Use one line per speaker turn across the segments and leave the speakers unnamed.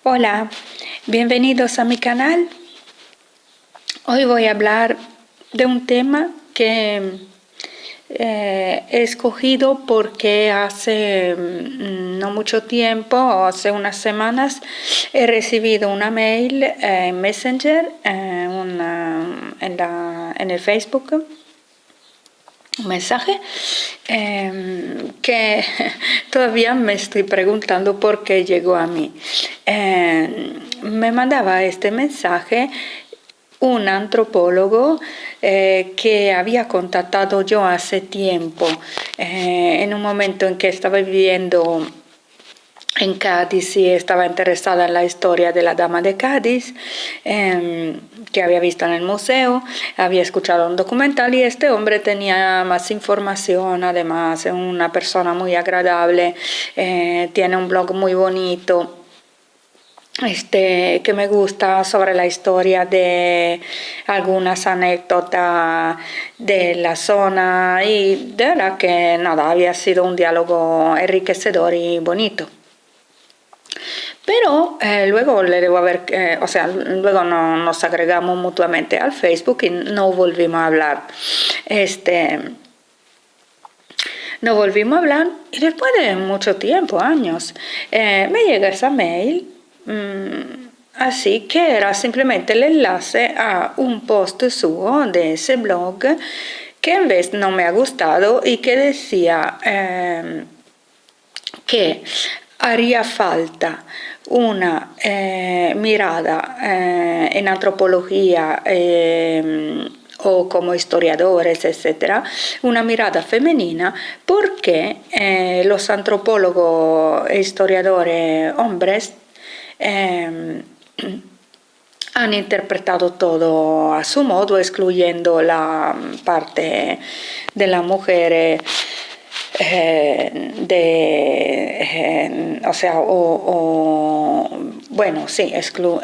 Hola, bienvenidos a mi canal. Hoy voy a hablar de un tema que he escogido porque hace no mucho tiempo, hace unas semanas, he recibido una mail en Messenger, en el Facebook, un mensaje que todavía me estoy preguntando por qué llegó a mí. Me mandaba este mensaje un antropólogo que había contactado yo hace tiempo, en un momento en que estaba viviendo en Cádiz y estaba interesada en la historia de la Dama de Cádiz, que había visto en el museo, había escuchado un documental y este hombre tenía más información, además es una persona muy agradable, tiene un blog muy bonito, que me gusta, sobre la historia de algunas anécdotas de la zona, y de verdad que nada, había sido un diálogo enriquecedor y bonito. Pero luego le debo haber, luego nos agregamos mutuamente al Facebook y no volvimos a hablar. No volvimos a hablar y después de mucho tiempo, años, me llega esa mail, así que era simplemente el enlace a un post suyo de ese blog que en vez no me ha gustado y que decía que haría falta una mirada en antropología o como historiadores, etcétera, una mirada femenina, porque los antropólogos e historiadores hombres han interpretado todo a su modo, excluyendo la parte de la mujer,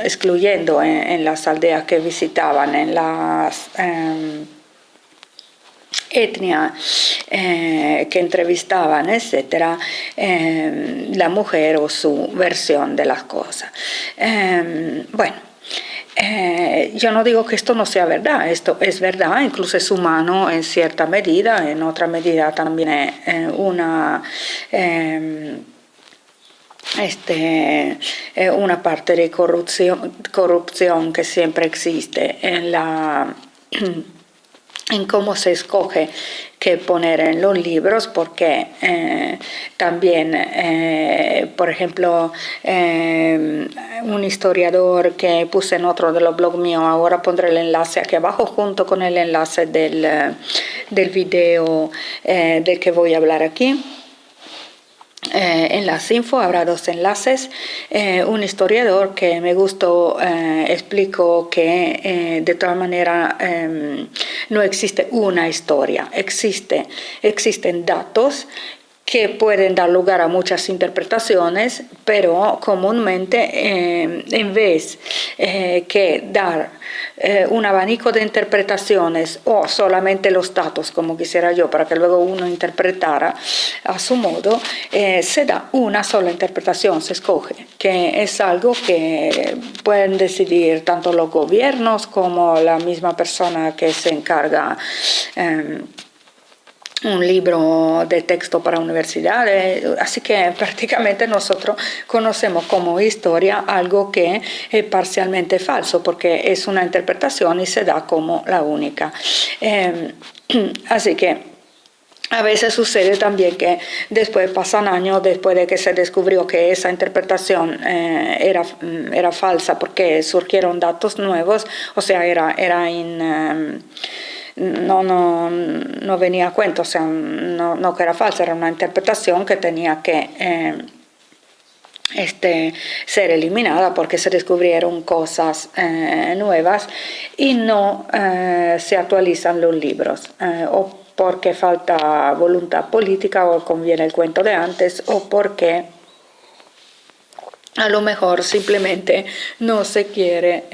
excluyendo en las aldeas que visitaban, en las etnias que entrevistaban, etcétera, la mujer o su versión de las cosas. Yo no digo que esto no sea verdad, esto es verdad, incluso es humano en cierta medida, en otra medida también es una parte de corrupción que siempre existe en cómo se escoge qué poner en los libros, porque también, por ejemplo, un historiador que puse en otro de los blogs míos, ahora pondré el enlace aquí abajo junto con el enlace del video del que voy a hablar aquí. En las info habrá dos enlaces. Un historiador que me gustó explicó que de todas maneras no existe una historia, existen datos que pueden dar lugar a muchas interpretaciones, pero comúnmente en vez que dar un abanico de interpretaciones o solamente los datos, como quisiera yo, para que luego uno interpretara a su modo, se da una sola interpretación, se escoge, que es algo que pueden decidir tanto los gobiernos como la misma persona que se encarga un libro de texto para universidades, así que prácticamente nosotros conocemos como historia algo que es parcialmente falso, porque es una interpretación y se da como la única. Así que a veces sucede también que después pasan años después de que se descubrió que esa interpretación era falsa, porque surgieron datos nuevos, o sea, no venía a cuento, o sea, no que era falsa, era una interpretación que tenía que ser eliminada porque se descubrieron cosas nuevas y no se actualizan los libros, o porque falta voluntad política, o conviene el cuento de antes, o porque a lo mejor simplemente no se quiere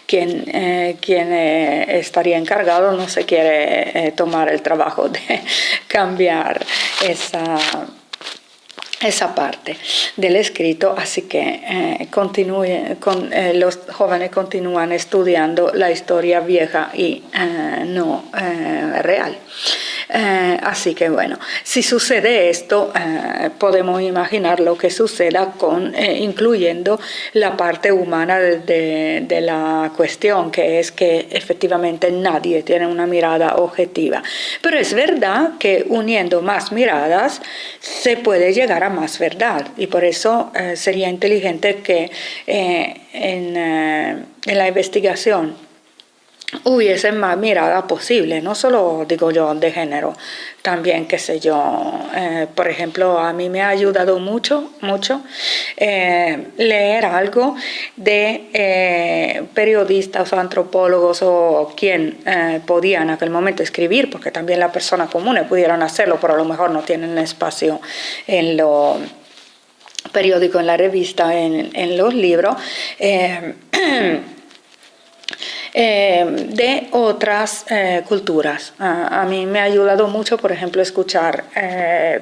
quien estaría encargado no se quiere tomar el trabajo de cambiar esa parte del escrito, así que los jóvenes continúan estudiando la historia vieja y no real. Así que bueno, si sucede esto, podemos imaginar lo que suceda incluyendo la parte humana de la cuestión, que es que efectivamente nadie tiene una mirada objetiva. Pero es verdad que uniendo más miradas se puede llegar a más verdad, y por eso sería inteligente que en la investigación hubiese más mirada posible, no solo digo yo de género, también qué sé yo, por ejemplo, a mí me ha ayudado mucho leer algo de periodistas o antropólogos o quien podía en aquel momento escribir, porque también las personas comunes pudieron hacerlo, pero a lo mejor no tienen espacio en lo periódico, en la revista, en los libros. De otras culturas. A mí me ha ayudado mucho, por ejemplo, escuchar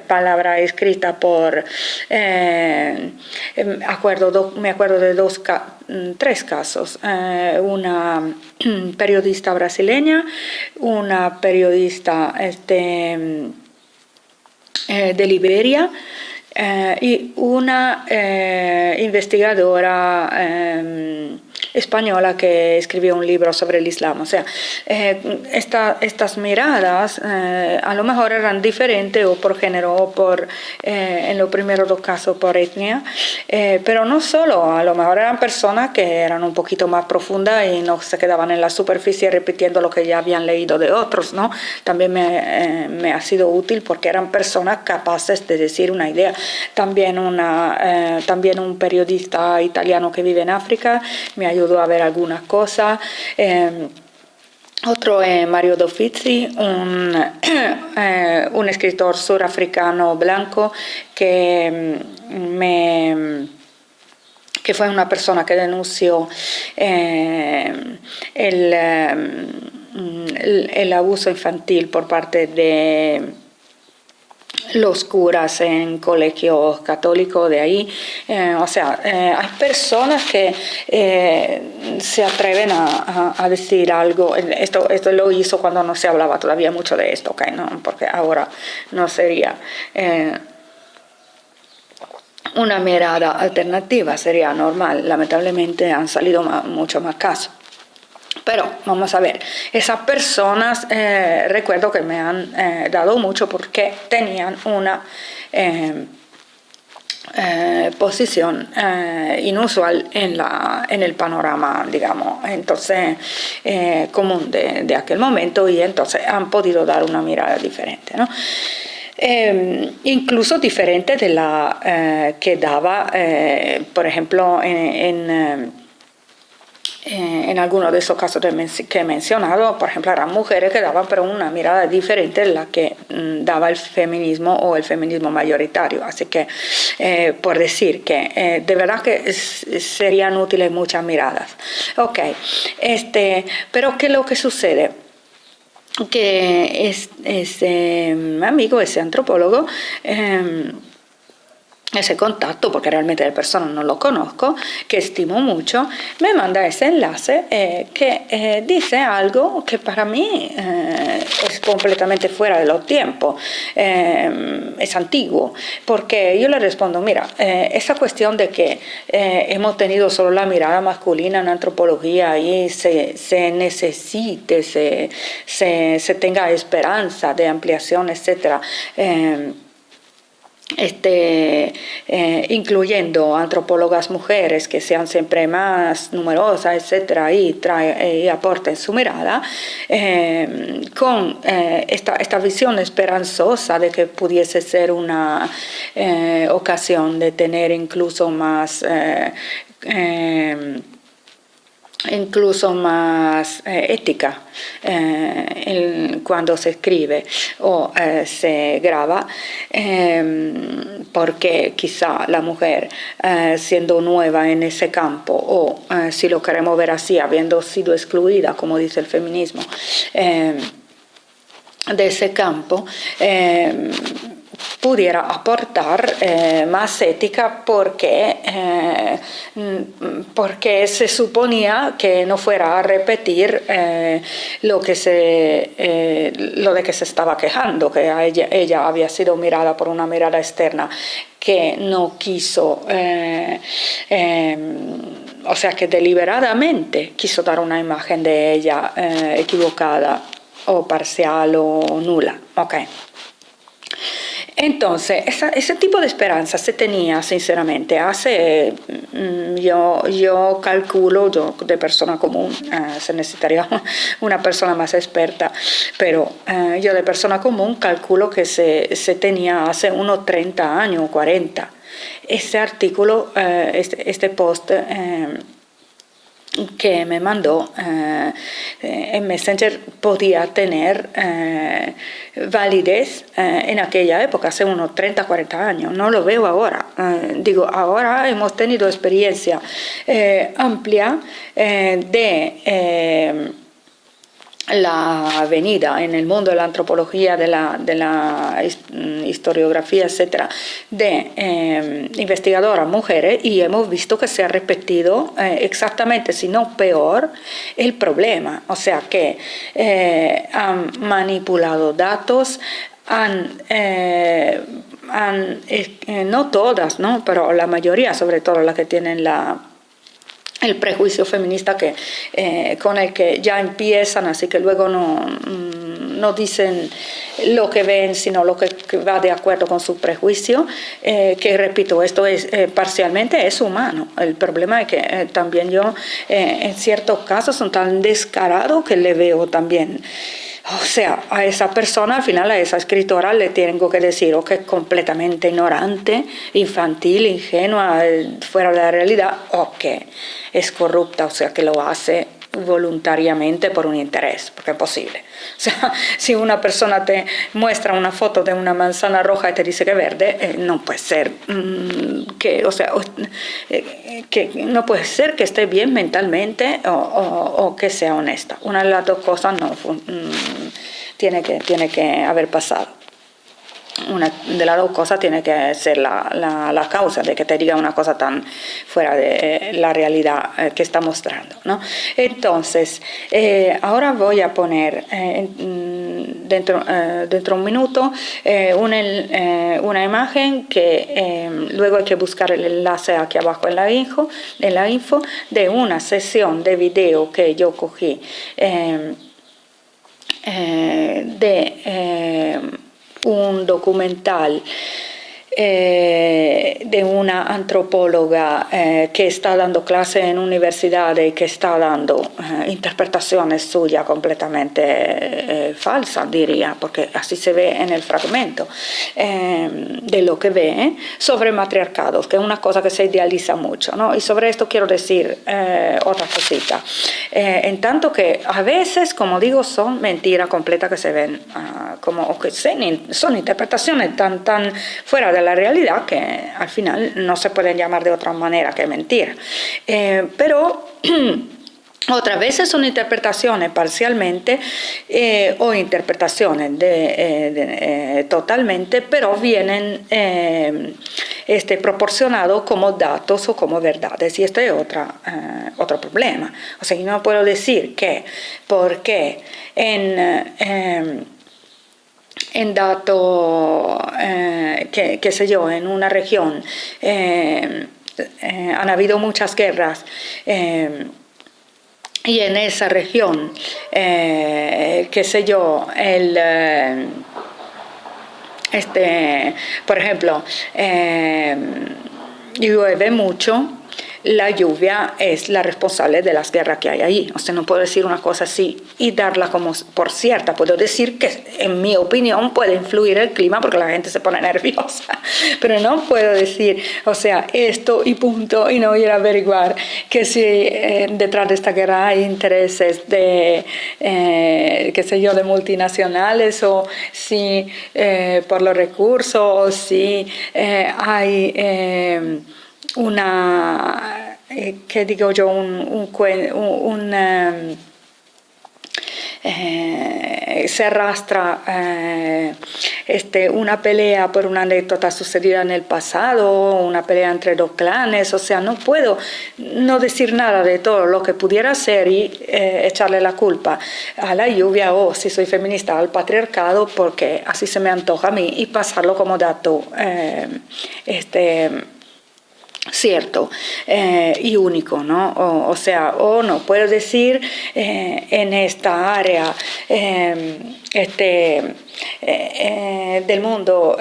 palabra escrita por me acuerdo de tres casos, una periodista brasileña, una periodista de Liberia, y una investigadora española que escribió un libro sobre el Islam. O sea, estas miradas a lo mejor eran diferentes o por género o por, en los primeros dos casos, por etnia, pero no solo, a lo mejor eran personas que eran un poquito más profundas y no se quedaban en la superficie repitiendo lo que ya habían leído de otros, ¿no? También me ha sido útil porque eran personas capaces de decir una idea. También un periodista italiano que vive en África me ayudó a ver algunas cosas. Otro es Mario Dofizzi, un escritor surafricano blanco que fue una persona que denunció el abuso infantil por parte de los curas en colegios católicos de ahí. Hay personas que se atreven a decir algo. Esto lo hizo cuando no se hablaba todavía mucho de esto, ¿okay? ¿No? Porque ahora no sería una mirada alternativa, sería normal. Lamentablemente han salido mucho más casos. Pero vamos a ver, esas personas recuerdo que me han dado mucho porque tenían una posición inusual en el panorama, digamos, entonces común de aquel momento, y entonces han podido dar una mirada diferente, ¿no? Incluso diferente de la que daba, por ejemplo, en algunos de esos casos que he mencionado, por ejemplo, eran mujeres que daban pero una mirada diferente de la que daba el feminismo o el feminismo mayoritario. Así que, por decir que de verdad que serían útiles muchas miradas. Ok, pero ¿qué es lo que sucede? Que ese amigo, ese antropólogo, ese contacto, porque realmente de persona no lo conozco, que estimo mucho, me manda ese enlace que dice algo que para mí es completamente fuera de los tiempos, es antiguo, porque yo le respondo, mira, esa cuestión de que hemos tenido solo la mirada masculina en antropología y se necesite, se tenga esperanza de ampliación, etcétera, incluyendo antropólogas mujeres que sean siempre más numerosas, etcétera, y aporten su mirada, con esta visión esperanzosa de que pudiese ser una ocasión de tener incluso más ética cuando se escribe o se graba, porque quizá la mujer, siendo nueva en ese campo, o si lo queremos ver así, habiendo sido excluida, como dice el feminismo, de ese campo, pudiera aportar más ética porque se suponía que no fuera a repetir lo de que se estaba quejando, que ella había sido mirada por una mirada externa que no quiso, o sea, que deliberadamente quiso dar una imagen de ella equivocada o parcial o nula. Okay. Entonces, ese tipo de esperanza se tenía, sinceramente, yo calculo, yo de persona común, se necesitaría una persona más experta, pero yo de persona común calculo que se tenía hace unos 30 años, 40. Este artículo, este post que me mandó en Messenger podía tener validez en aquella época, hace unos 30, 40 años. No lo veo ahora. Digo, ahora hemos tenido experiencia amplia de la venida en el mundo de la antropología, de la historiografía, etcétera, de investigadoras mujeres, y hemos visto que se ha repetido exactamente, si no peor, el problema. O sea que han manipulado datos, no todas, ¿no? Pero la mayoría, sobre todo las que tienen el prejuicio feminista con el que ya empiezan, así que luego no dicen lo que ven, sino lo que va de acuerdo con su prejuicio, que repito, esto es parcialmente es humano. El problema es que también yo en ciertos casos son tan descarados que le veo también. O sea, a esa persona, al final a esa escritora le tengo que decir o que es completamente ignorante, infantil, ingenua, fuera de la realidad, o que es corrupta, o sea, que lo hace voluntariamente por un interés, porque es posible. O sea, si una persona te muestra una foto de una manzana roja y te dice que es verde, no puede ser que no puede ser que esté bien mentalmente o que sea honesta. Una de las dos cosas tiene que haber pasado. Una de las dos cosas tiene que ser la causa de que te diga una cosa tan fuera de la realidad que está mostrando, ¿no? Entonces, ahora voy a poner dentro de un minuto una imagen que luego hay que buscar el enlace aquí abajo en la info de una sesión de video que yo cogí un documental de una antropóloga que está dando clases en universidades y que está dando interpretaciones suyas completamente falsas, diría, porque así se ve en el fragmento de lo que ve sobre matriarcados, que es una cosa que se idealiza mucho, ¿no? Y sobre esto quiero decir otra cosita. En tanto que a veces, como digo, son mentiras completas que se ven como que son interpretaciones tan fuera de la realidad que al final no se pueden llamar de otra manera que mentira. Pero otras veces son interpretaciones parcialmente o interpretaciones totalmente, pero vienen proporcionados como datos o como verdades. Y este es otro problema. O sea, yo no puedo decir que porque en datos, qué sé yo, en una región han habido muchas guerras y en esa región, qué sé yo, por ejemplo, llueve mucho. La lluvia es la responsable de las guerras que hay ahí. O sea, no puedo decir una cosa así y darla como por cierta. Puedo decir que, en mi opinión, puede influir el clima porque la gente se pone nerviosa. Pero no puedo decir, o sea, esto y punto, y no ir a averiguar que si detrás de esta guerra hay intereses de, qué sé yo, de multinacionales, o si por los recursos, o si hay ¿qué digo yo? Se arrastra una pelea por una anécdota sucedida en el pasado, una pelea entre dos clanes. O sea, no puedo no decir nada de todo lo que pudiera ser y echarle la culpa a la lluvia o, si soy feminista, al patriarcado, porque así se me antoja a mí, y pasarlo como dato cierto y único, ¿no? O sea, o no puedo decir en esta área del mundo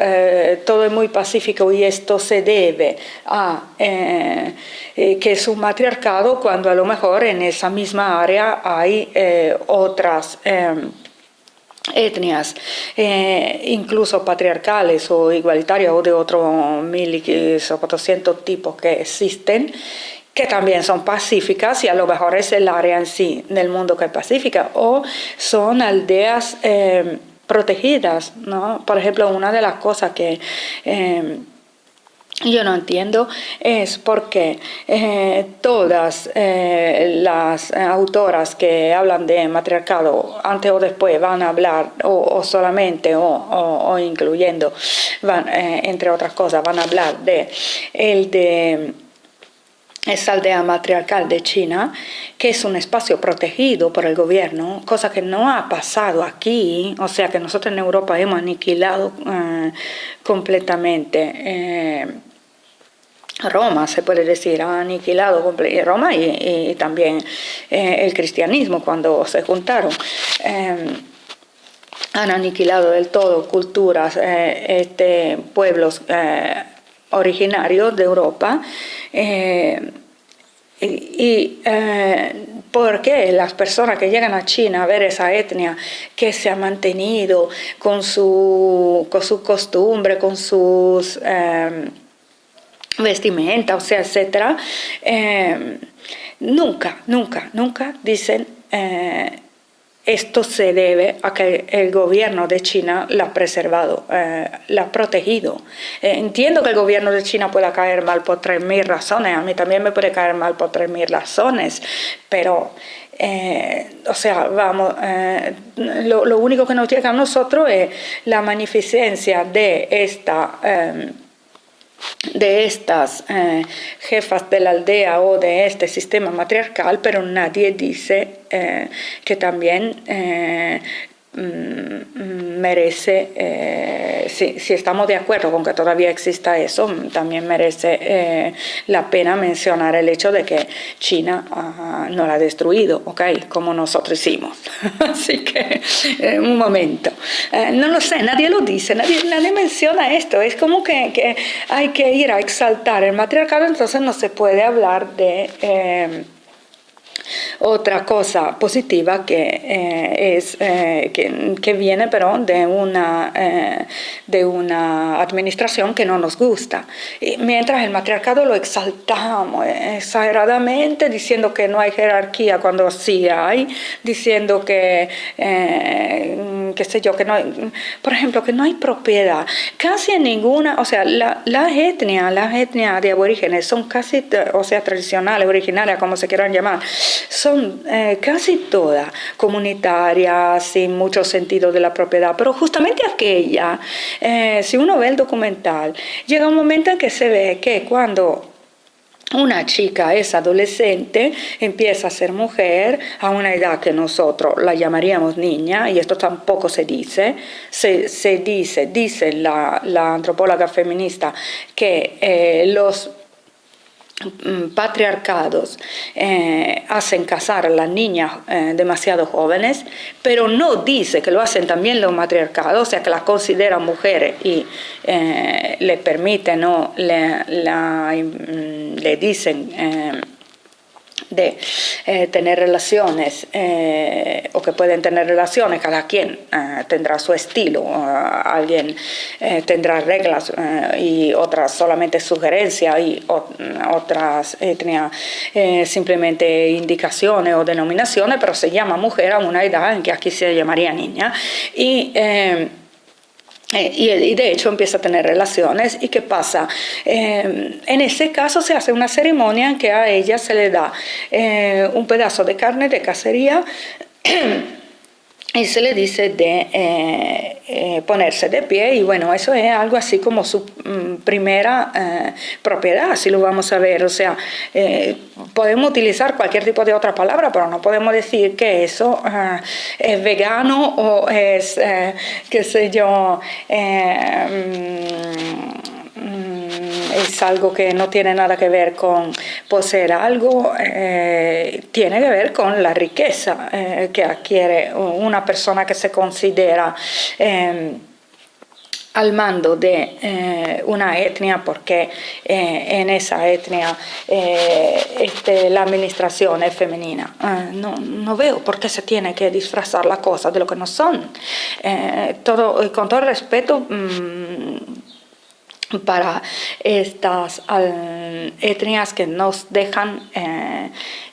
todo es muy pacífico y esto se debe a que es un matriarcado, cuando a lo mejor en esa misma área hay otras etnias, incluso patriarcales o igualitarias o de otros 1.400 tipos que existen, que también son pacíficas, y a lo mejor es el área en sí del mundo que es pacífica, o son aldeas protegidas, ¿no? Por ejemplo, una de las cosas que yo no entiendo es por qué todas las autoras que hablan de matriarcado antes o después van a hablar, o solamente o incluyendo, entre otras cosas, van a hablar de esa aldea matriarcal de China, que es un espacio protegido por el gobierno, cosa que no ha pasado aquí. O sea que nosotros en Europa hemos aniquilado completamente Roma, se puede decir, ha aniquilado Roma y también el cristianismo cuando se juntaron. Han aniquilado del todo culturas, pueblos originarios de Europa. Porque las personas que llegan a China a ver esa etnia que se ha mantenido con su costumbre, con sus vestimenta, o sea, etcétera, nunca dicen esto se debe a que el gobierno de China la ha preservado, la ha protegido. Entiendo que el gobierno de China pueda caer mal por 3.000 razones, a mí también me puede caer mal por 3.000 razones, pero o sea, vamos, lo único que nos llega a nosotros es la magnificencia de estas jefas de la aldea o de este sistema matriarcal, pero nadie dice que también merece, si estamos de acuerdo con que todavía exista eso, también merece la pena mencionar el hecho de que China no la ha destruido, ¿ok? Como nosotros hicimos. Así que, un momento. No lo sé, nadie lo dice, nadie menciona esto. Es como que hay que ir a exaltar el matriarcado, entonces no se puede hablar de otra cosa positiva que viene pero de una administración que no nos gusta. Y mientras el matriarcado lo exaltamos exageradamente, diciendo que no hay jerarquía cuando sí hay, diciendo que qué sé yo, que no hay, por ejemplo, que no hay propiedad casi en ninguna. O sea, las etnias de aborígenes son casi, o sea, tradicionales, originarias, como se quieran llamar, son casi todas comunitarias, sin mucho sentido de la propiedad, pero justamente aquella, si uno ve el documental, llega un momento en que se ve que cuando una chica es adolescente, empieza a ser mujer a una edad que nosotros la llamaríamos niña, y esto tampoco se dice, dice la antropóloga feminista que los patriarcados hacen casar a las niñas demasiado jóvenes, pero no dice que lo hacen también los matriarcados, o sea, que las consideran mujeres y le permiten o le dicen de tener relaciones o que pueden tener relaciones. Cada quien tendrá su estilo, alguien tendrá reglas y otras solamente sugerencias, y otras etnias simplemente indicaciones o denominaciones, pero se llama mujer a una edad en que aquí se llamaría niña. Y de hecho empieza a tener relaciones. ¿Y qué pasa? En ese caso se hace una ceremonia en que a ella se le da un pedazo de carne de cacería y se le dice de ponerse de pie, y bueno, eso es algo así como su primera propiedad, si lo vamos a ver. O sea, podemos utilizar cualquier tipo de otra palabra, pero no podemos decir que eso es vegano o es, qué sé yo, es algo que no tiene nada que ver con poseer algo, tiene que ver con la riqueza que adquiere una persona que se considera al mando de una etnia, porque en esa etnia la administración es femenina. No veo por qué se tiene que disfrazar las cosas de lo que no son. Con todo el respeto para estas etnias que nos dejan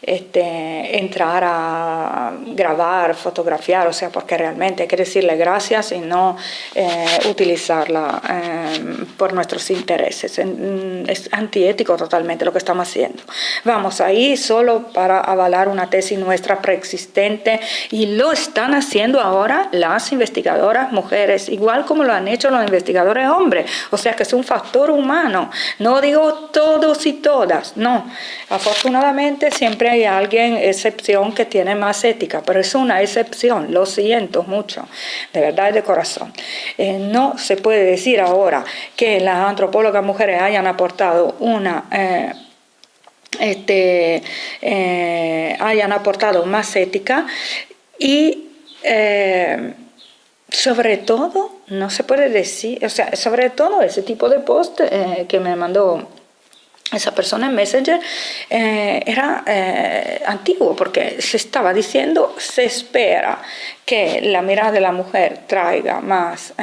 entrar a grabar, fotografiar, o sea, porque realmente hay que decirle gracias y no utilizarla por nuestros intereses. Es antiético totalmente lo que estamos haciendo. Vamos ahí solo para avalar una tesis nuestra preexistente, y lo están haciendo ahora las investigadoras mujeres, igual como lo han hecho los investigadores hombres. O sea que es un factor humano. No digo todos y todas, no. Afortunadamente siempre hay alguien, excepción, que tiene más ética, pero es una excepción, lo siento mucho, de verdad y de corazón. No se puede decir ahora que las antropólogas mujeres hayan aportado hayan aportado más ética, y sobre todo, no se puede decir, o sea, sobre todo ese tipo de post que me mandó esa persona en Messenger era antiguo, porque se estaba diciendo, se espera que la mirada de la mujer traiga más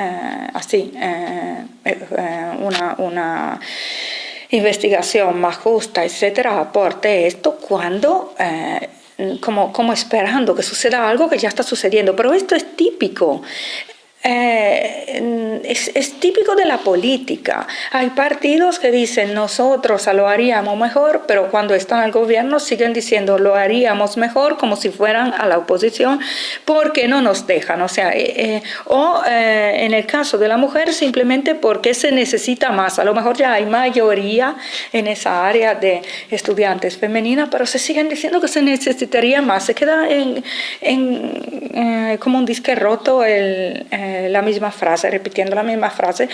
una investigación más justa, etcétera, aporte esto cuando como esperando que suceda algo que ya está sucediendo. Pero esto es típico. Es típico de la política. Hay partidos que dicen nosotros lo haríamos mejor, pero cuando están al gobierno siguen diciendo lo haríamos mejor, como si fueran a la oposición, porque no nos dejan. O sea, en el caso de la mujer, simplemente porque se necesita más. A lo mejor ya hay mayoría en esa área de estudiantes femeninas, pero se siguen diciendo que se necesitaría más. Se queda como un disque roto la misma frase, repitiendo la misma frase,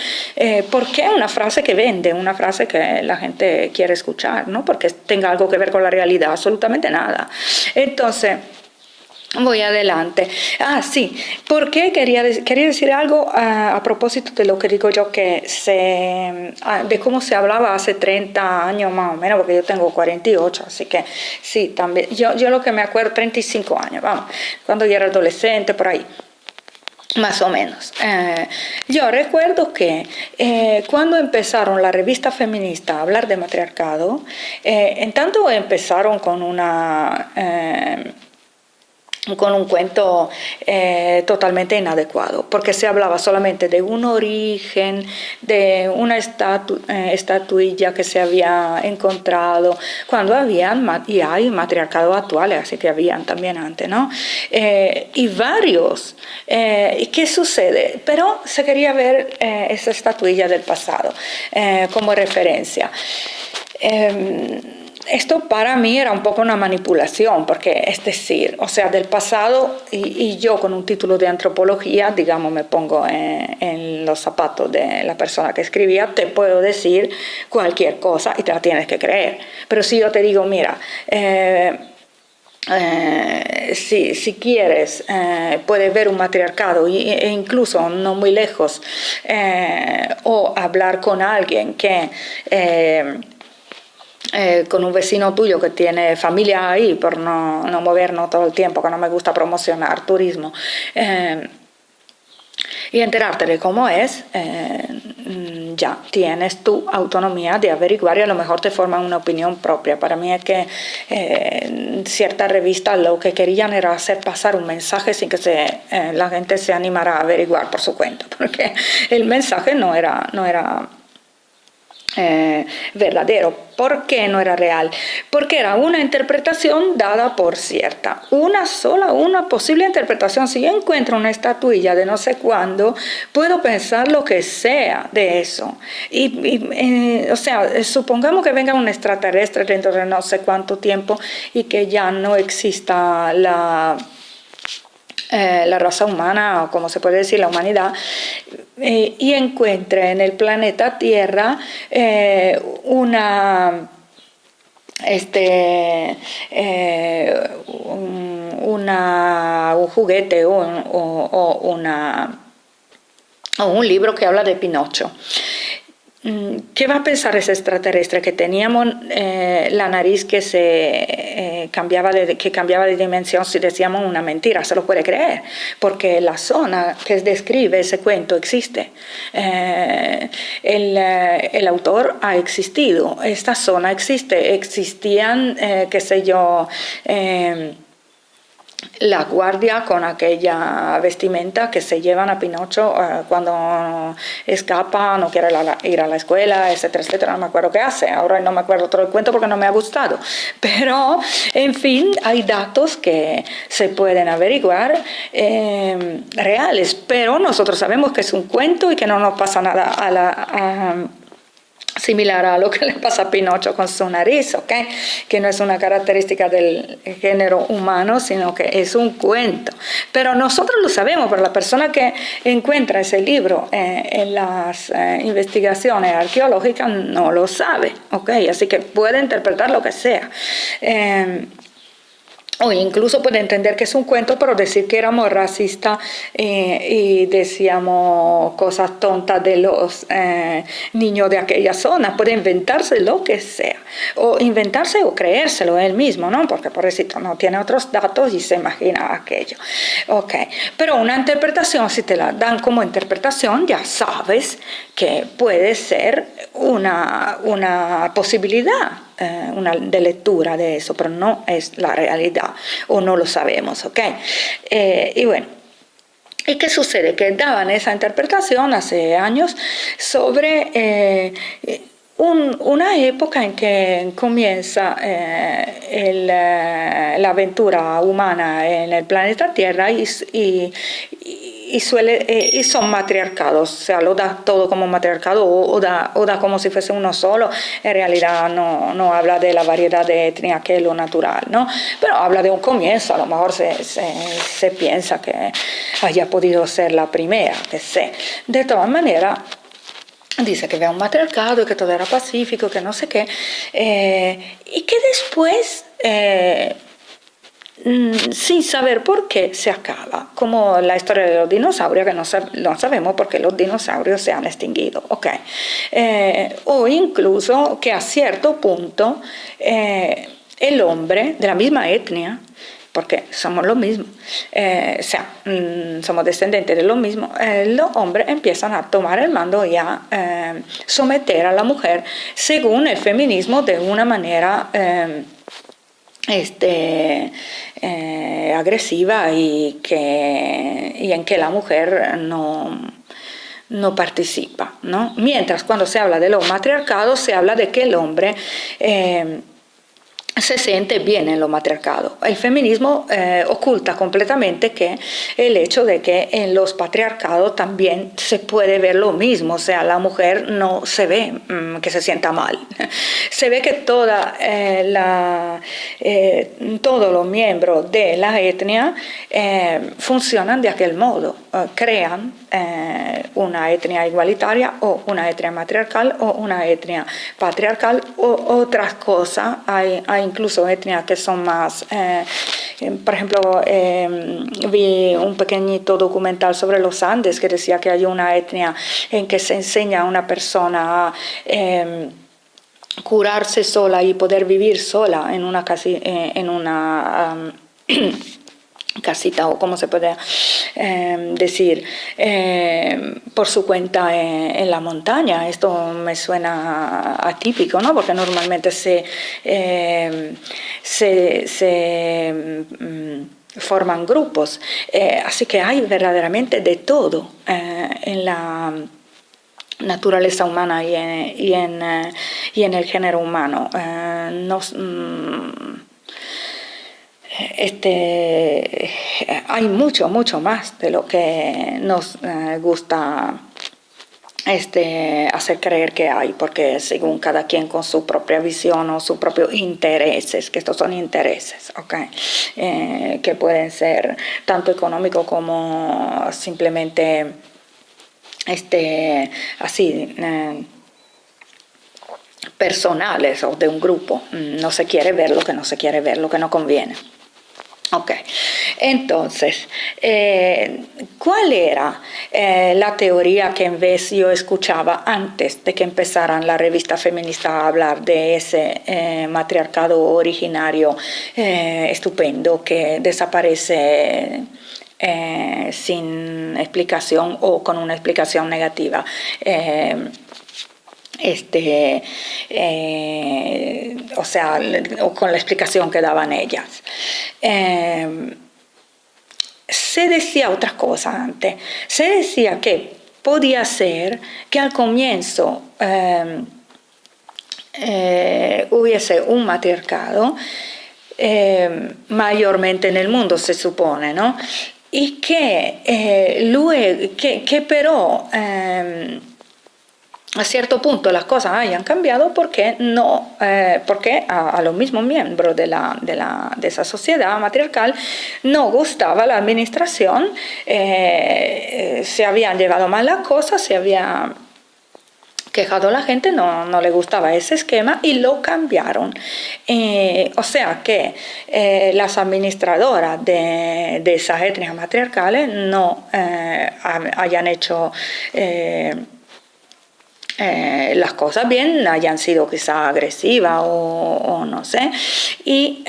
porque es una frase que vende, una frase que la gente quiere escuchar, no porque tenga algo que ver con la realidad, absolutamente nada. Entonces, voy adelante. Sí, porque quería decir algo a propósito de lo que digo yo, que de cómo se hablaba hace 30 años más o menos, porque yo tengo 48, así que sí, también. Yo lo que me acuerdo, 35 años, vamos, cuando yo era adolescente, por ahí. Más o menos. Yo recuerdo que cuando empezaron la revista feminista a hablar de matriarcado, en tanto empezaron con un cuento totalmente inadecuado, porque se hablaba solamente de un origen, de una estatuilla que se había encontrado, cuando habían, y hay matriarcados actuales, así que habían también antes, ¿no? Y varios. ¿Y qué sucede? Pero se quería ver esa estatuilla del pasado como referencia. Esto para mí era un poco una manipulación, porque es decir, o sea, del pasado, y yo con un título de antropología, digamos, me pongo en los zapatos de la persona que escribía, te puedo decir cualquier cosa y te la tienes que creer. Pero si yo te digo, mira, si quieres, puedes ver un matriarcado e incluso no muy lejos, o hablar con alguien que... con un vecino tuyo que tiene familia ahí, por no movernos todo el tiempo, que no me gusta promocionar turismo, y enterarte de cómo es, ya tienes tu autonomía de averiguar y a lo mejor te forman una opinión propia. Para mí es que ciertas revistas lo que querían era hacer pasar un mensaje sin que la gente se animara a averiguar por su cuenta, porque el mensaje no era verdadero. ¿Por qué no era real? Porque era una interpretación dada por cierta. Una posible interpretación. Si yo encuentro una estatuilla de no sé cuándo, puedo pensar lo que sea de eso. O sea, supongamos que venga un extraterrestre dentro de no sé cuánto tiempo y que ya no exista la raza humana, o como se puede decir, la humanidad, y encuentre en el planeta Tierra un juguete o un libro que habla de Pinocho. ¿Qué va a pensar ese extraterrestre? Que teníamos la nariz que cambiaba de dimensión si decíamos una mentira. Se lo puede creer, porque la zona que describe ese cuento existe. El autor ha existido, esta zona existe. Existían, qué sé yo, la guardia con aquella vestimenta que se llevan a Pinocho cuando escapa, no quiere ir a la escuela, etcétera, etcétera. No me acuerdo qué hace. Ahora no me acuerdo todo el cuento porque no me ha gustado. Pero, en fin, hay datos que se pueden averiguar reales. Pero nosotros sabemos que es un cuento y que no nos pasa nada similar a lo que le pasa a Pinocho con su nariz, ¿ok? Que no es una característica del género humano, sino que es un cuento. Pero nosotros lo sabemos, pero la persona que encuentra ese libro en las investigaciones arqueológicas no lo sabe, ¿ok? Así que puede interpretar lo que sea. O incluso puede entender que es un cuento, pero decir que éramos racistas y decíamos cosas tontas de los niños de aquella zona. Puede inventarse lo que sea. O inventarse o creérselo él mismo, ¿no? Porque pobrecito no tiene otros datos y se imagina aquello. Ok. Pero una interpretación, si te la dan como interpretación, ya sabes que puede ser una posibilidad de lectura de eso, pero no es la realidad o no lo sabemos, ¿ok? Y bueno, ¿y qué sucede? Que daban esa interpretación hace años sobre una época en que comienza la aventura humana en el planeta Tierra y son matriarcados, o sea, lo da todo como matriarcado o da como si fuese uno solo. En realidad no habla de la variedad de etnia que es lo natural, ¿no? Pero habla de un comienzo, a lo mejor se piensa que haya podido ser la primera, que sé. De todas maneras, dice que había un matriarcado y que todo era pacífico, que no sé qué, y que después sin saber por qué se acaba, como la historia de los dinosaurios, que no sabemos por qué los dinosaurios se han extinguido, ¿okay? O incluso que a cierto punto el hombre de la misma etnia, porque somos lo mismo, o sea, somos descendientes de lo mismo, los hombres empiezan a tomar el mando y a someter a la mujer según el feminismo de una manera agresiva y en que la mujer no participa, ¿no? Mientras cuando se habla de los matriarcados se habla de que el hombre se siente bien en lo matriarcado. El feminismo oculta completamente que el hecho de que en los patriarcados también se puede ver lo mismo, o sea, la mujer no se ve que se sienta mal. Se ve que todos los miembros de la etnia funcionan de aquel modo, crean una etnia igualitaria o una etnia matriarcal o una etnia patriarcal o otras cosas. Hay incluso etnias que son más, por ejemplo, vi un pequeñito documental sobre los Andes que decía que hay una etnia en que se enseña a una persona a curarse sola y poder vivir sola en una casita, o como se puede decir, por su cuenta en la montaña. Esto me suena atípico, ¿no? Porque normalmente se forman grupos, así que hay verdaderamente de todo en naturaleza humana y en el género humano. Hay mucho más de lo que nos gusta hacer creer que hay, porque según cada quien con su propia visión o sus propios intereses, que estos son intereses, ¿okay? Que pueden ser tanto económicos como simplemente así personales o de un grupo. No se quiere ver lo que no se quiere ver, lo que no conviene. Ok, entonces, ¿cuál era la teoría que en vez yo escuchaba antes de que empezaran la revista feminista a hablar de ese matriarcado originario estupendo que desaparece sin explicación o con una explicación negativa? O sea, o con la explicación que daban ellas. Se decía otra cosa antes. Se decía que podía ser que al comienzo hubiese un matriarcado, mayormente en el mundo se supone, ¿no? Y que luego, que pero a cierto punto las cosas hayan cambiado porque a los mismos miembros de esa sociedad matriarcal no gustaba la administración, se habían llevado mal las cosas, se había quejado la gente, no le gustaba ese esquema y lo cambiaron. O sea que las administradoras de esas etnias matriarcales no hayan hecho las cosas bien, hayan sido quizá agresivas o no sé, y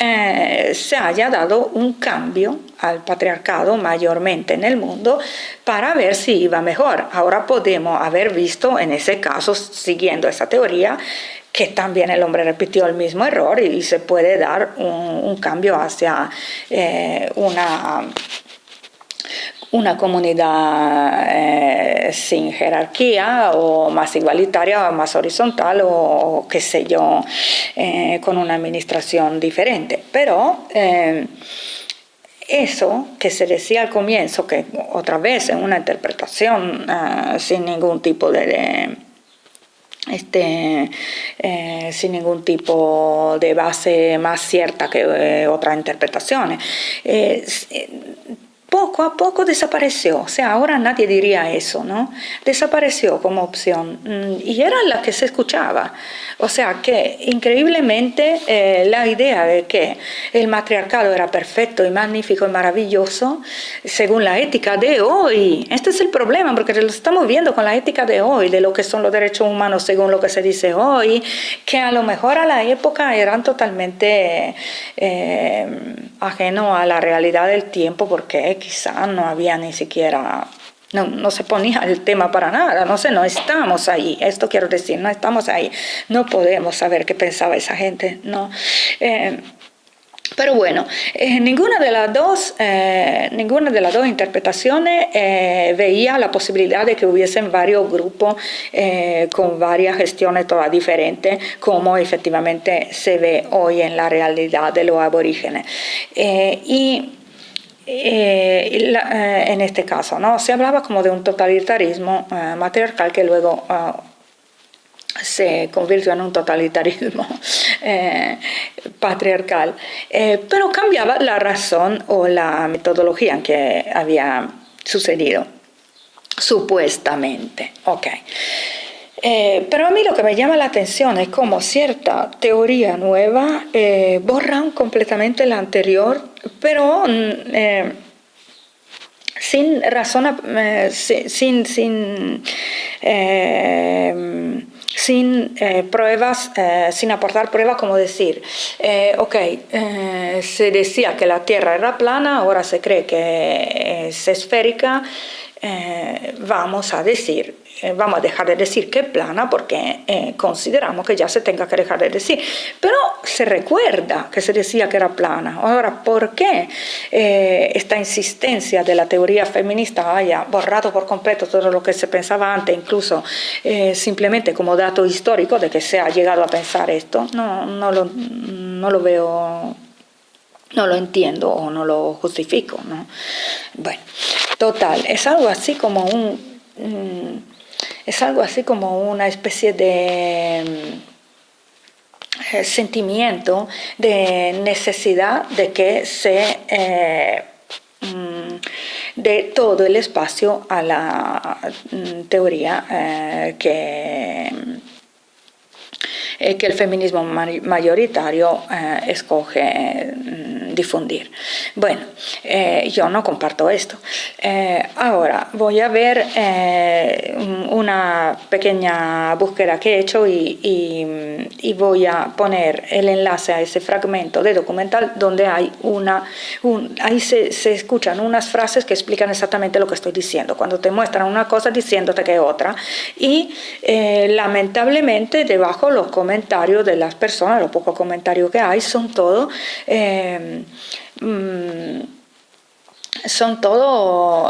se haya dado un cambio al patriarcado mayormente en el mundo para ver si iba mejor. Ahora podemos haber visto en ese caso, siguiendo esa teoría, que también el hombre repitió el mismo error y se puede dar un cambio hacia una comunidad sin jerarquía o más igualitaria o más horizontal o qué sé yo, con una administración diferente. Pero eso que se decía al comienzo, que otra vez en una interpretación sin ningún tipo sin ningún tipo de base más cierta que otras interpretaciones, poco a poco desapareció. O sea, ahora nadie diría eso, ¿no? Desapareció como opción y era la que se escuchaba. O sea, que increíblemente la idea de que el matriarcado era perfecto y magnífico y maravilloso, según la ética de hoy, este es el problema, porque lo estamos viendo con la ética de hoy, de lo que son los derechos humanos según lo que se dice hoy, que a lo mejor a la época eran totalmente ajeno a la realidad del tiempo, porque quizá no había ni siquiera, no se ponía el tema para nada, no sé, no estamos ahí, esto quiero decir, no estamos ahí, no podemos saber qué pensaba esa gente, no. Pero bueno, ninguna de las dos interpretaciones veía la posibilidad de que hubiesen varios grupos con varias gestiones todas diferentes, como efectivamente se ve hoy en la realidad de los aborígenes. En este caso, ¿no? Se hablaba como de un totalitarismo matriarcal que luego se convirtió en un totalitarismo patriarcal, pero cambiaba la razón o la metodología en que había sucedido, supuestamente. Okay. Pero a mí lo que me llama la atención es cómo cierta teoría nueva borran completamente la anterior, pero sin razón, sin pruebas, sin aportar pruebas, como decir, se decía que la Tierra era plana, ahora se cree que es esférica, vamos a decir vamos a dejar de decir que es plana porque consideramos que ya se tenga que dejar de decir. Pero se recuerda que se decía que era plana. Ahora, ¿por qué esta insistencia de la teoría feminista haya borrado por completo todo lo que se pensaba antes, incluso simplemente como dato histórico de que se ha llegado a pensar esto? No lo veo, no lo entiendo o no lo justifico, ¿no? Bueno, total, es algo así como una especie de sentimiento de necesidad de que se de todo el espacio a la teoría que el feminismo mayoritario escoge difundir. Bueno, yo no comparto esto. Ahora voy a ver una pequeña búsqueda que he hecho y voy a poner el enlace a ese fragmento de documental donde hay ahí se escuchan unas frases que explican exactamente lo que estoy diciendo, cuando te muestran una cosa diciéndote que es otra, y lamentablemente debajo los comentarios de las personas, los pocos comentarios que hay, son todo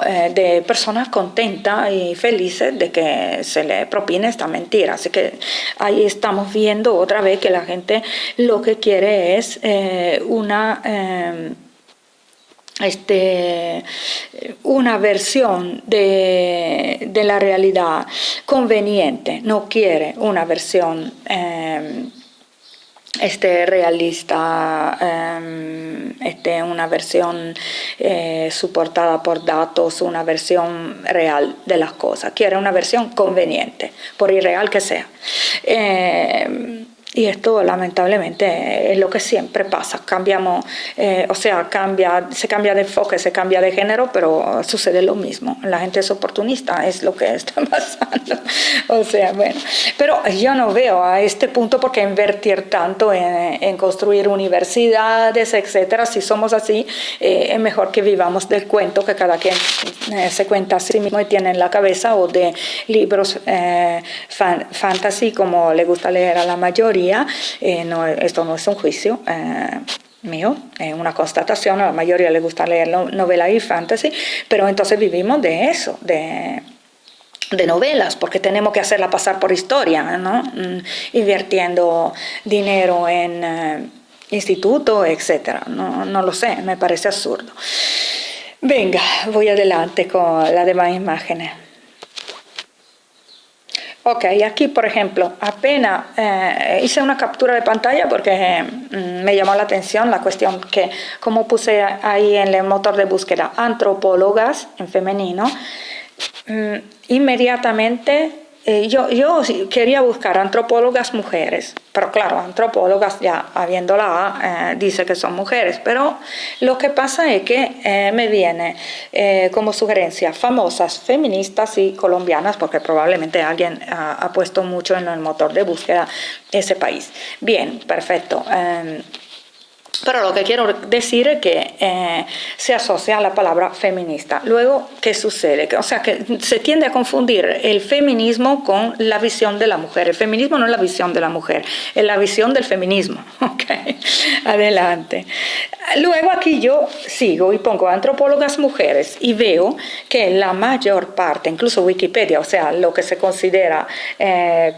de personas contentas y felices de que se le propine esta mentira. Así que ahí estamos viendo otra vez que la gente lo que quiere es una versión de la realidad conveniente, no quiere una versión realista, una versión soportada por datos, una versión real de las cosas. Quiere una versión conveniente, por irreal que sea. Y esto lamentablemente es lo que siempre pasa. Cambiamos, se cambia de enfoque, se cambia de género, pero sucede lo mismo. La gente es oportunista, es lo que está pasando. O sea, bueno. Pero yo no veo a este punto por qué invertir tanto en construir universidades, etcétera. Si somos así, es mejor que vivamos del cuento que cada quien se cuenta a sí mismo y tiene en la cabeza, o de libros fantasy como le gusta leer a la mayoría. Esto no es un juicio mío, es una constatación. A la mayoría le gusta leer novela y fantasy, pero entonces vivimos de eso, de novelas, porque tenemos que hacerla pasar por historia, ¿no? Invirtiendo dinero en institutos, etcétera. No lo sé, me parece absurdo. Venga, voy adelante con las demás imágenes. Ok, aquí por ejemplo, apenas hice una captura de pantalla porque me llamó la atención la cuestión que, como puse ahí en el motor de búsqueda, antropólogas en femenino, inmediatamente yo quería buscar antropólogas mujeres, pero claro, antropólogas ya habiéndola dice que son mujeres, pero lo que pasa es que me viene como sugerencia famosas feministas y colombianas, porque probablemente alguien ha puesto mucho en el motor de búsqueda ese país. Bien, perfecto. Pero lo que quiero decir es que se asocia a la palabra feminista. Luego, ¿qué sucede? O sea, que se tiende a confundir el feminismo con la visión de la mujer. El feminismo no es la visión de la mujer, es la visión del feminismo. Okay. Adelante. Luego aquí yo sigo y pongo antropólogas mujeres y veo que la mayor parte, incluso Wikipedia, o sea, lo que se considera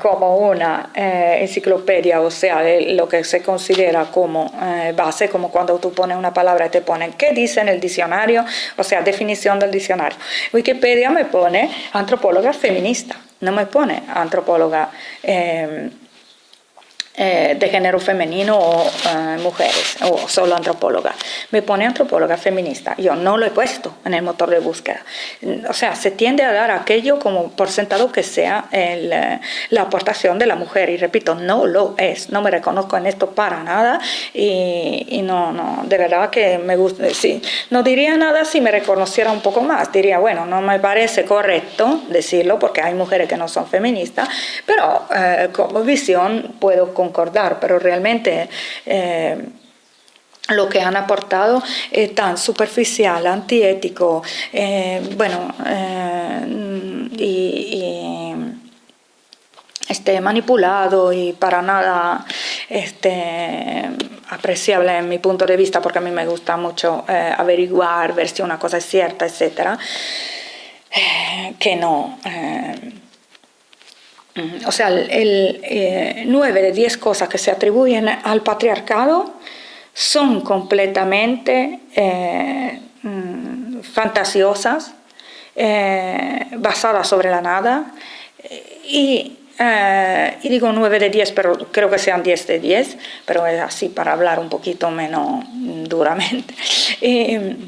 como una enciclopedia, o sea, lo que se considera como base, como cuando tú pones una palabra y te ponen qué dice en el diccionario, o sea, definición del diccionario. Wikipedia me pone antropóloga feminista, no me pone antropóloga de género femenino o mujeres, o solo antropóloga. Me pone antropóloga feminista. Yo no lo he puesto en el motor de búsqueda. O sea, se tiende a dar aquello como por sentado que sea la aportación de la mujer. Y repito, no lo es. No me reconozco en esto para nada. Y no, de verdad que me gusta. Sí, no diría nada si me reconociera un poco más. Diría, bueno, no me parece correcto decirlo porque hay mujeres que no son feministas, pero como visión puedo concordar, pero realmente lo que han aportado es tan superficial, antiético, y manipulado y para nada apreciable en mi punto de vista, porque a mí me gusta mucho averiguar, ver si una cosa es cierta, etcétera, que no. O sea, 9 de 10 cosas que se atribuyen al patriarcado son completamente fantasiosas, basadas sobre la nada, y digo 9 de 10, pero creo que sean 10 de 10, pero es así para hablar un poquito menos duramente,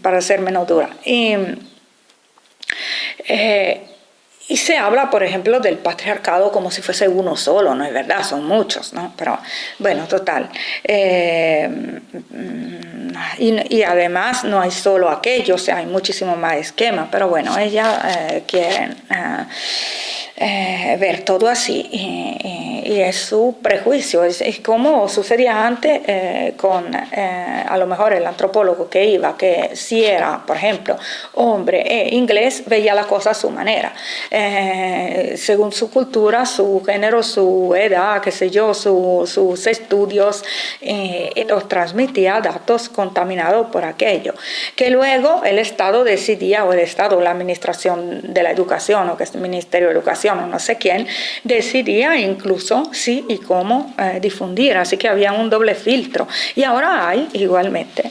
para ser menos dura. Y se habla, por ejemplo, del patriarcado como si fuese uno solo, no es verdad, son muchos, ¿no? Pero bueno, total. Y además no hay solo aquello, o sea, hay muchísimo más esquema, pero bueno, ellas quieren ver todo así y es su prejuicio, es como sucedía antes con a lo mejor el antropólogo que iba, que si era, por ejemplo, hombre e inglés, veía la cosa a su manera, según su cultura, su género, su edad, qué sé yo, sus estudios, y los transmitía datos contaminados por aquello, que luego el Estado decidía, o el Estado, la Administración de la Educación, o que es el Ministerio de Educación, o no sé quién, decidía incluso sí y cómo difundir, así que había un doble filtro, y ahora hay igualmente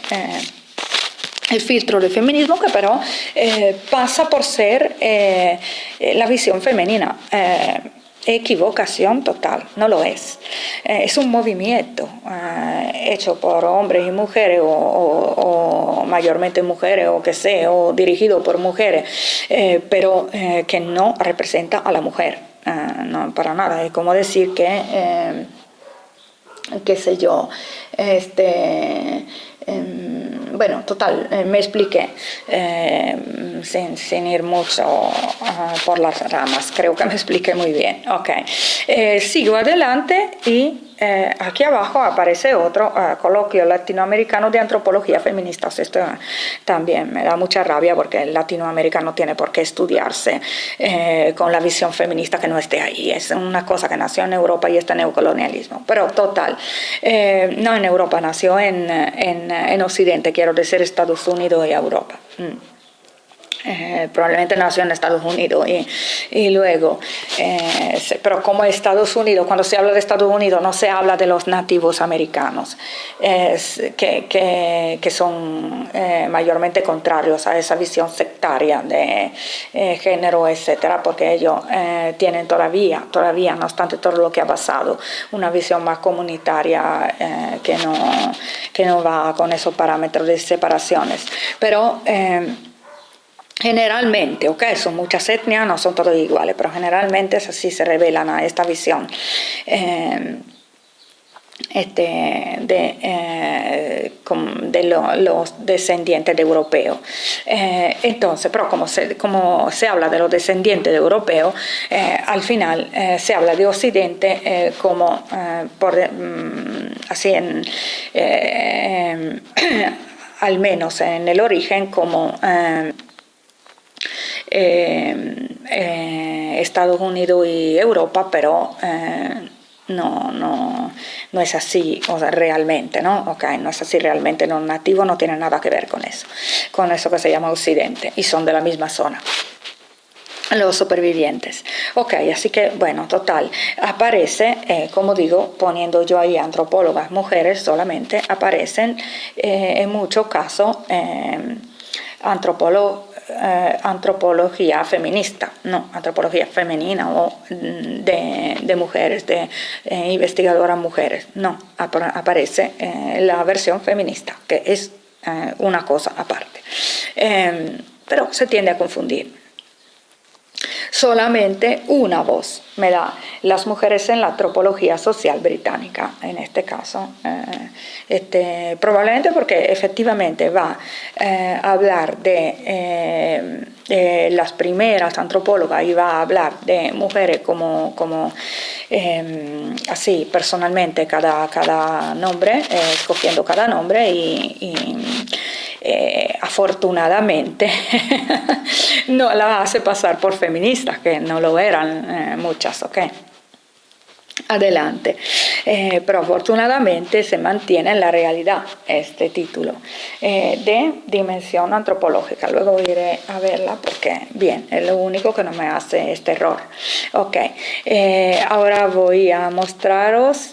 el filtro del feminismo, que pero pasa por ser la visión femenina. Equivocación total, no lo es. Es un movimiento hecho por hombres y mujeres, o mayormente mujeres, o que sea, o dirigido por mujeres, pero que no representa a la mujer, no, para nada. Es como decir que, qué sé yo, bueno, total, me expliqué sin ir mucho por las ramas, creo que me expliqué muy bien. Okay. Sigo adelante y aquí abajo aparece otro coloquio latinoamericano de antropología feminista. O sea, esto también me da mucha rabia, porque el latinoamericano no tiene por qué estudiarse con la visión feminista que no esté ahí. Es una cosa que nació en Europa y está en neocolonialismo. Pero total, no en Europa, nació en Occidente, quiero decir Estados Unidos y Europa. Probablemente nació en Estados Unidos y luego, pero como Estados Unidos, cuando se habla de Estados Unidos no se habla de los nativos americanos, que son mayormente contrarios a esa visión sectaria de género, etcétera, porque ellos tienen todavía, no obstante todo lo que ha pasado, una visión más comunitaria, que no va con esos parámetros de separaciones, pero generalmente, son muchas etnias, no son todos iguales, pero generalmente es así, se revelan a esta visión de los descendientes de europeos. Entonces, pero como se habla de los descendientes de europeos, al final se habla de Occidente como, así al menos en el origen, como Estados Unidos y Europa, pero no es así, o sea, realmente, ¿no? No es así realmente, los nativos no tienen nada que ver con eso que se llama Occidente, y son de la misma zona, los supervivientes. Así que, bueno, total, aparece, como digo, poniendo yo ahí antropólogas mujeres solamente, aparecen en muchos casos antropología feminista, no, antropología femenina o de mujeres, de investigadoras mujeres, no, aparece la versión feminista, que es una cosa aparte, pero se tiende a confundir. Solamente una voz me da las mujeres en la antropología social británica, en este caso, probablemente porque efectivamente va a hablar de las primeras antropólogas, y va a hablar de mujeres como así personalmente cada nombre, escogiendo cada nombre y afortunadamente no la hace pasar por feministas, que no lo eran muchas, adelante. Pero afortunadamente se mantiene en la realidad este título de dimensión antropológica. Luego iré a verla porque, bien, es lo único que no me hace este error. Ok, ahora voy a mostraros.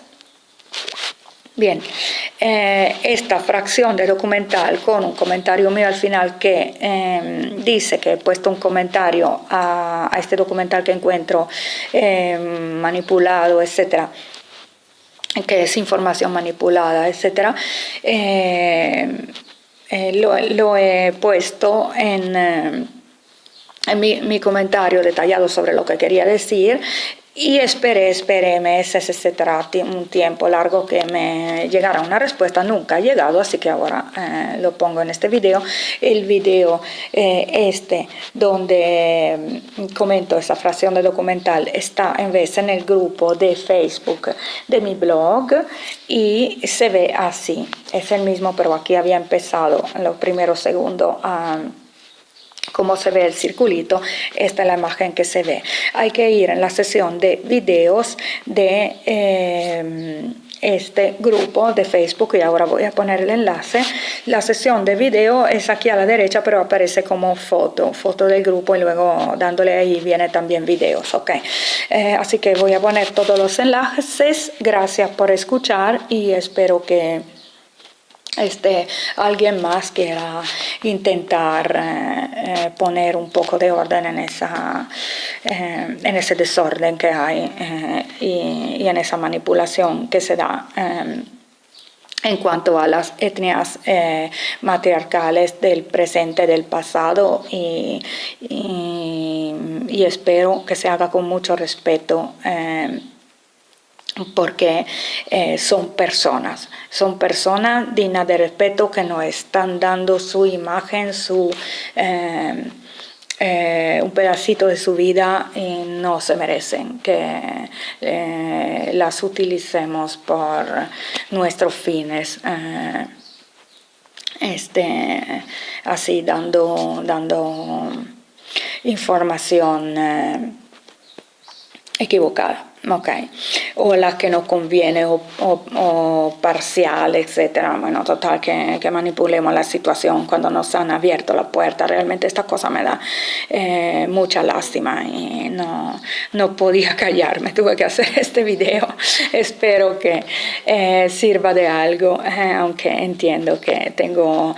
Bien, esta fracción de documental con un comentario mío al final que dice que he puesto un comentario a este documental que encuentro manipulado, etcétera, que es información manipulada, etcétera. Lo he puesto en mi comentario detallado sobre lo que quería decir y esperé meses, etcétera, un tiempo largo que me llegara una respuesta. Nunca ha llegado, así que ahora lo pongo en este video. El video donde comento esa fracción de documental está en vez en el grupo de Facebook de mi blog y se ve así. Es el mismo, pero aquí había empezado en los primeros segundos como se ve el circulito. Esta es la imagen que se ve. Hay que ir en la sesión de videos de este grupo de Facebook y ahora voy a poner el enlace. La sesión de video es aquí a la derecha, pero aparece como foto del grupo y luego dándole ahí viene también videos. Okay. Así que voy a poner todos los enlaces. Gracias por escuchar y espero que alguien más quiera intentar poner un poco de orden en ese desorden que hay y en esa manipulación que se da en cuanto a las etnias matriarcales del presente, del pasado y espero que se haga con mucho respeto porque son personas dignas de respeto que nos están dando su imagen, un pedacito de su vida y no se merecen que las utilicemos por nuestros fines. Así dando información equivocada. Okay. O las que nos conviene o parcial, etcétera. Bueno, total, que manipulemos la situación cuando nos han abierto la puerta. Realmente esta cosa me da mucha lástima y no podía callarme. Tuve que hacer este video. Espero que sirva de algo, aunque entiendo que tengo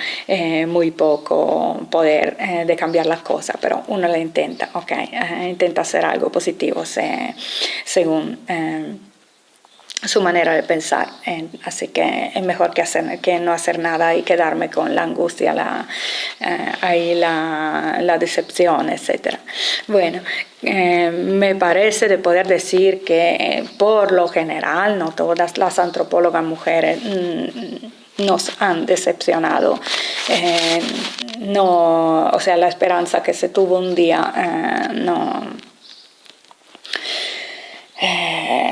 muy poco poder de cambiar las cosas, pero uno lo intenta, okay. Intenta hacer algo positivo según su manera de pensar, así que es mejor que no hacer nada y quedarme con la angustia, la decepción, etc. Bueno, me parece de poder decir que por lo general no todas las antropólogas mujeres nos han decepcionado. O sea, la esperanza que se tuvo un día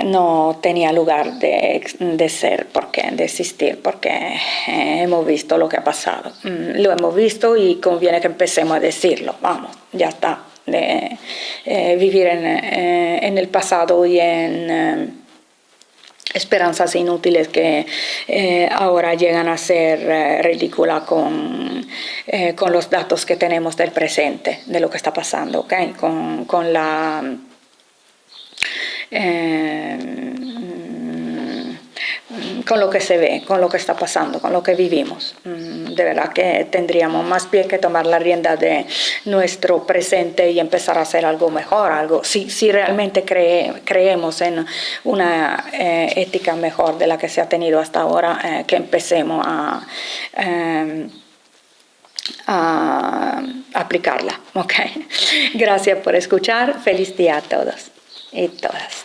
no tenía lugar de ser, de existir, porque hemos visto lo que ha pasado. Lo hemos visto y conviene que empecemos a decirlo. Vamos, ya está. Vivir en el pasado y en esperanzas inútiles que ahora llegan a ser ridículas con los datos que tenemos del presente, de lo que está pasando, ¿okay? Con lo que se ve, con lo que está pasando, con lo que vivimos. De verdad que tendríamos más bien que tomar la rienda de nuestro presente y empezar a hacer algo mejor, si realmente creemos en una ética mejor de la que se ha tenido hasta ahora, que empecemos a aplicarla. Okay. Gracias por escuchar. Feliz día a todos y todas.